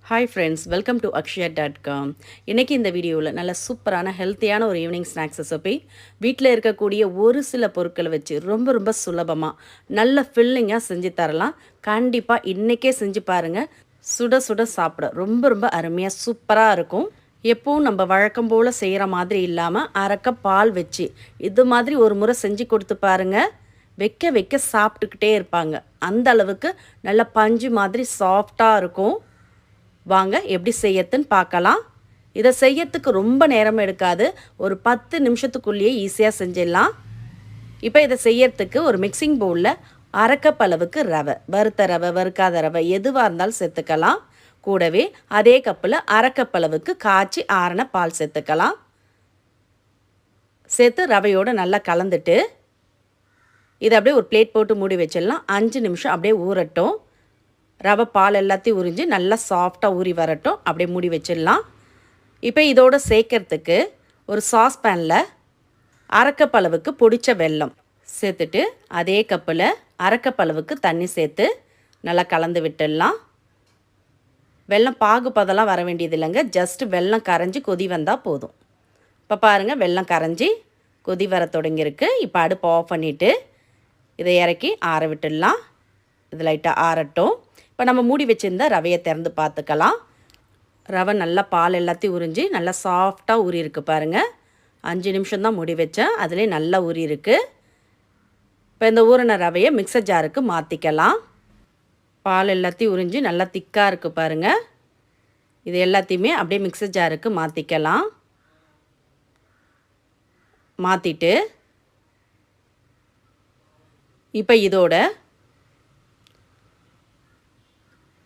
Hi friends, welcome to akshaya.com. இன்றைக்கி இந்த வீடியோவில் நல்ல சூப்பரான ஹெல்த்தியான ஒரு ஈவினிங் ஸ்நாக்ஸ் ரெசிபி வீட்டில் இருக்கக்கூடிய ஒரு சில பொருட்களை வச்சு ரொம்ப ரொம்ப சுலபமாக நல்ல ஃபில்லிங்காக செஞ்சு தரலாம். கண்டிப்பாக இன்றைக்கே செஞ்சு பாருங்கள். சுட சுட சாப்பிட ரொம்ப ரொம்ப அருமையாக சூப்பராக இருக்கும். எப்பவும் நம்ம வழக்கம் போல் செய்கிற மாதிரி இல்லாமல் அரைக்க பால் வச்சு இது மாதிரி ஒரு முறை செஞ்சு கொடுத்து பாருங்கள். வைக்க வைக்க சாப்பிட்டுக்கிட்டே இருப்பாங்க. அந்த அளவுக்கு நல்ல பஞ்சு மாதிரி சாஃப்டாக இருக்கும். வாங்க எப்படி செய்யறதுன்னு பார்க்கலாம். இதை செய்யறதுக்கு ரொம்ப நேரம் எடுக்காது. ஒரு 10 நிமிஷத்துக்குள்ளேயே ஈஸியாக செஞ்சிடலாம். இப்போ இதை செய்யறதுக்கு ஒரு மிக்சிங் பவுலில் அரை கப் அளவுக்கு ரவை, வறுத்த ரவை வறுக்காத ரவை எதுவாக இருந்தாலும் சேர்த்துக்கலாம். கூடவே அதே கப்பில் அரை கப் அளவுக்கு காய்ச்சி ஆறின பால் சேர்த்துக்கலாம். சேர்த்து ரவையோடு நல்லா கலந்துட்டு இதை அப்படியே ஒரு பிளேட் போட்டு மூடி வச்சிடலாம். 5 நிமிஷம் அப்படியே ஊறட்டும். ரவை பால் எல்லாத்தையும் உறிஞ்சி நல்லா சாஃப்டாக ஊறி வரட்டும். அப்படியே மூடி வச்சிடலாம். இப்போ இதோடு சேர்க்கறதுக்கு ஒரு சாஸ்பேனில் அரை கப் அளவுக்கு பொடிச்ச வெல்லம் சேர்த்துட்டு அதே கப்பில் அரை கப் அளவுக்கு தண்ணி சேர்த்து நல்லா கலந்து விட்டுடலாம். வெல்லம் பாகுபதெல்லாம் வர வேண்டியது இல்லைங்க. ஜஸ்ட் வெல்லம் கரைஞ்சி கொதி வந்தால் போதும். இப்போ பாருங்கள், வெல்லம் கரைஞ்சி கொதி வர தொடங்கியிருக்கு. இப்போ அடுப்பு ஆஃப் பண்ணிவிட்டு இதை இறக்கி ஆற விட்டுடலாம். இது லைட்டாக ஆறட்டும். இப்போ நம்ம மூடி வச்சுருந்த ரவையை திறந்து பார்த்துக்கலாம். ரவை நல்லா பால் எல்லாத்தையும் உறிஞ்சி நல்லா சாஃப்டாக ஊறி இருக்குது பாருங்கள். 5 நிமிஷம் தான் மூடி வச்சேன், அதிலே நல்லா ஊறி இருக்குது. இப்போ இந்த ஊறின ரவையை மிக்சர் ஜாருக்கு மாற்றிக்கலாம். பால் எல்லாத்தையும் உறிஞ்சி நல்லா திக்காக இருக்குது பாருங்கள். இது எல்லாத்தையுமே அப்படியே மிக்சர் ஜாருக்கு மாற்றிக்கலாம். மாற்றிட்டு இப்போ இதோட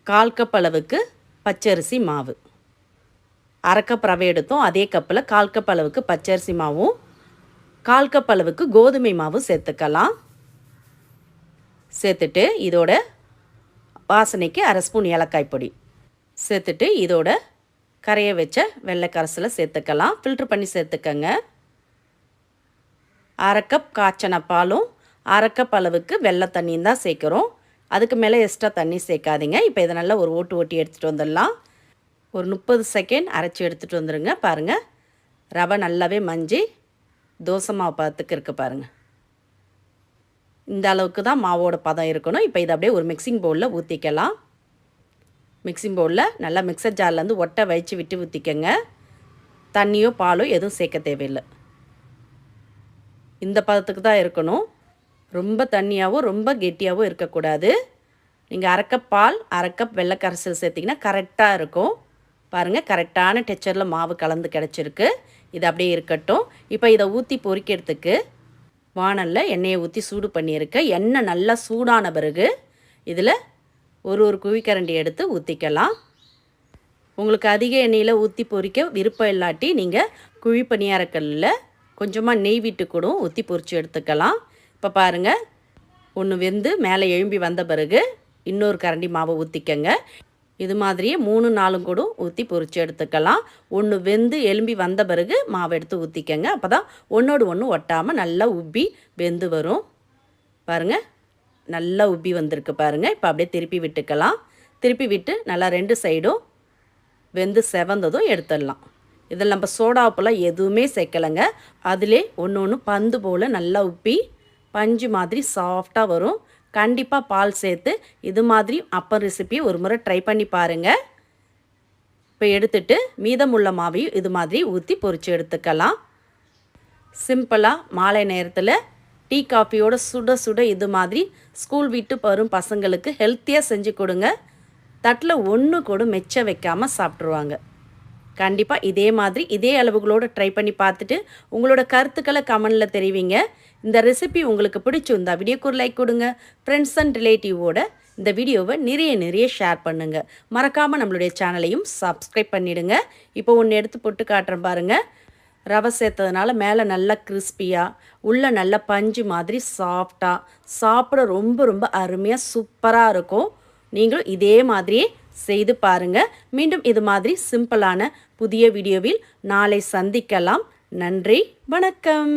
1/4 கப் அளவுக்கு பச்சரிசி மாவு, அரை கப் ரவை எடுத்தோம். அதே கப்பில் 1/4 கப் அளவுக்கு பச்சரிசி மாவும் 1/4 கப் அளவுக்கு கோதுமை மாவும் சேர்த்துக்கலாம். சேர்த்துட்டு இதோட வாசனைக்கு அரை ஸ்பூன் ஏலக்காய் பொடி சேர்த்துட்டு இதோட கரைய வச்ச வெள்ளை கரைசலை சேர்த்துக்கலாம். ஃபில்ட்ரு பண்ணி சேர்த்துக்கங்க. அரை கப் காய்ச்சன பாலும் அரை கப் அளவுக்கு வெள்ளை தண்ணியும் தான் சேர்க்குறோம். அதுக்கு மேலே எக்ஸ்ட்ரா தண்ணி சேர்க்காதீங்க. இப்போ இதை நல்லா ஒரு ஓட்டி எடுத்துகிட்டு வந்துடலாம். ஒரு 30 செகண்ட் அரைச்சி எடுத்துகிட்டு வந்துடுங்க. பாருங்கள், ரவை நல்லாவே மஞ்சி தோசை மாவு பதத்துக்கு இருக்குது பாருங்கள். இந்த அளவுக்கு தான் மாவோட பதம் இருக்கணும். இப்போ இதை அப்படியே ஒரு மிக்சிங் பவுலில் ஊற்றிக்கலாம். மிக்சிங் பவுலில் நல்லா மிக்சர் ஜார்லேருந்து ஒட்டை வச்சு விட்டு ஊற்றிக்கங்க. தண்ணியோ பாலோ எதுவும் சேர்க்க தேவையில்லை. இந்த பதத்துக்கு தான் இருக்கணும். ரொம்ப தண்ணியாகவும் ரொம்ப கெட்டியாகவும் இருக்கக்கூடாது. நீங்கள் அரை கப் பால் அரை கப் வெள்ளை கரைசல் சேர்த்திங்கன்னா கரெக்டாக இருக்கும். பாருங்கள், கரெக்டான டெக்ஸ்சரில் மாவு கலந்து கிடச்சிருக்கு. இது அப்படியே இருக்கட்டும். இப்போ இதை ஊற்றி பொரிக்கிறதுக்கு வாணலில் எண்ணெயை ஊற்றி சூடு பண்ணியிருக்கேன். எண்ணெய் நல்லா சூடான பிறகு இதில் ஒரு குழிக்கரண்டி எடுத்து ஊற்றிக்கலாம். உங்களுக்கு அதிக எண்ணெயில் ஊற்றி பொரிக்க விருப்பம் இல்லாட்டி நீங்கள் குழி பணியாரக்கல்லில் கொஞ்சமாக நெய் விட்டு கூட ஊற்றி பொரித்து எடுத்துக்கலாம். இப்போ பாருங்கள், ஒன்று வெந்து மேலே எழும்பி வந்த பிறகு இன்னொரு கரண்டி மாவை ஊற்றிக்கங்க. இது மாதிரியே 3-4 கூட ஊற்றி பொரித்து எடுத்துக்கலாம். ஒன்று வெந்து எலும்பி வந்த பிறகு மாவை எடுத்து ஊற்றிக்கங்க. அப்போ தான் ஒன்றோடு ஒன்று ஒட்டாமல் நல்லா உப்பி வெந்து வரும். பாருங்கள், நல்லா உப்பி வந்திருக்கு பாருங்கள். இப்போ அப்படியே திருப்பி விட்டுக்கலாம். திருப்பி விட்டு நல்லா 2 சைடும் வெந்து செவந்ததும் எடுத்துடலாம். இதில் நம்ம சோடாப்பெல்லாம் எதுவுமே சேர்க்கலைங்க. அதிலே ஒன்று பந்து போல் நல்லா உப்பி பஞ்சு மாதிரி சாஃப்டாக வரும். கண்டிப்பாக பால் சேர்த்து இது மாதிரி அப்பம் ரெசிபி ஒரு முறை ட்ரை பண்ணி பாருங்கள். இப்போ எடுத்துட்டு மீதமுள்ள மாவையும் இது மாதிரி ஊற்றி பொரித்து எடுத்துக்கலாம். சிம்பிளாக மாலை நேரத்தில் டீ காஃபியோட சுட சுட இது மாதிரி ஸ்கூல் விட்டு வரும் பசங்களுக்கு ஹெல்த்தியாக செஞ்சு கொடுங்க. தட்டில் ஒன்று கூட மிச்ச வைக்காமல் சாப்பிட்ருவாங்க. கண்டிப்பாக இதே மாதிரி இதே அளவுகளோடு ட்ரை பண்ணி பார்த்துட்டு உங்களோட கருத்துக்களை கமெண்டில் தெரிவிங்க. இந்த ரெசிபி உங்களுக்கு பிடிச்சிருந்தா வீடியோக்கு ஒரு லைக் கொடுங்க. ஃப்ரெண்ட்ஸ் அண்ட் ரிலேட்டிவோட இந்த வீடியோவை நிறைய ஷேர் பண்ணுங்கள். மறக்காமல் நம்மளுடைய சேனலையும் சப்ஸ்கிரைப் பண்ணிவிடுங்க. இப்போ ஒன்று எடுத்து போட்டு காட்டுறேன் பாருங்கள். ரவை சேர்த்ததுனால மேலே நல்லா கிறிஸ்பியாக உள்ள நல்ல பஞ்சு மாதிரி சாஃப்டாக சாப்பிட ரொம்ப அருமையாக சூப்பராக இருக்கும். நீங்களும் இதே மாதிரியே செய்து பாருங்கள். மீண்டும் இது மாதிரி சிம்பிளான புதிய வீடியோவில் நாளை சந்திக்கலாம். நன்றி, வணக்கம்.